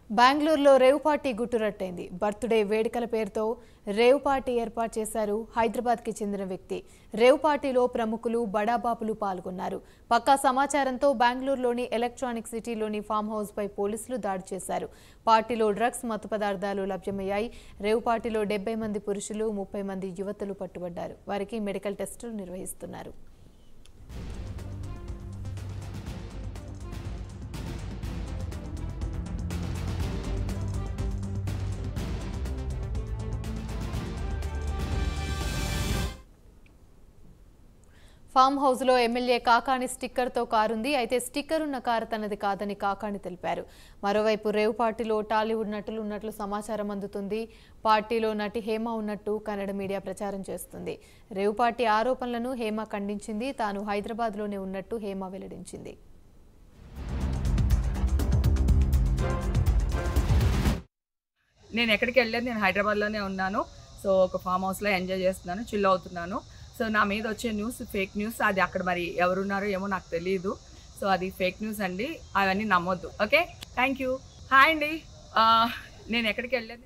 బెంగళూరులో rave party గుట్టురట్టైంది. Birthday వేడుకల పేరుతో రేవ్ పార్టీ ఏర్పాటు చేశారు హైదరాబాద్కి చెందిన వ్యక్తి. రేవ్ పార్టీలో ప్రముఖులు, బడాబాపులు పాల్గొన్నారు. పక్కా సమాచారంతో బెంగళూరులోని ఎలక్ట్రానిక్ సిటీలోని ఫామ్ హౌస్ పై పోలీసులు దాడి చేశారు. పార్టీలో డ్రగ్స్, మత్తు పదార్థాలు లభ్యమయ్యాయి. రేవ్ పార్టీలో 70 మంది పురుషులు, 30 మంది యువతులు పట్టుబడ్డారు. వారికి మెడికల్ టెస్టులు నిర్వహిస్తున్నారు. ఫామ్ హౌస్ లో ఎమ్మెల్యే కాకాణి స్టిక్కర్ తో కారుంది. అయితే స్టిక్కర్ ఉన్న కారు తనది కాదని కాకాణి తెలిపారు. మరోవైపు రేవ్ పార్టీలో టాలీవుడ్ నటులు ఉన్నట్లు సమాచారం అందుతుంది. పార్టీలో నటి హేమ ఉన్నట్టు కన్నడ మీడియా ప్రచారం చేస్తుంది. రేవ్ పార్టీ ఆరోపణలను హేమ ఖండించింది. తాను హైదరాబాద్ లోనే ఉన్నట్టు హేమ వెల్లడించింది. నేను ఎక్కడికి వెళ్ళలేదు, నేను హైదరాబాద్లోనే ఉన్నాను. సో ఒక ఫామ్ హౌస్లో ఎంజాయ్ చేస్తున్నాను, చిల్ అవుతున్నాను. సో నా మీద వచ్చే న్యూస్ ఫేక్ న్యూస్, అది అక్కడ మరి ఎవరున్నారో ఏమో నాకు తెలియదు. సో అది ఫేక్ న్యూస్ అండి, అవన్నీ నమ్మొద్దు. Okay, thank you. హాయ్ అండి, నేను ఎక్కడికి వెళ్ళలేదు.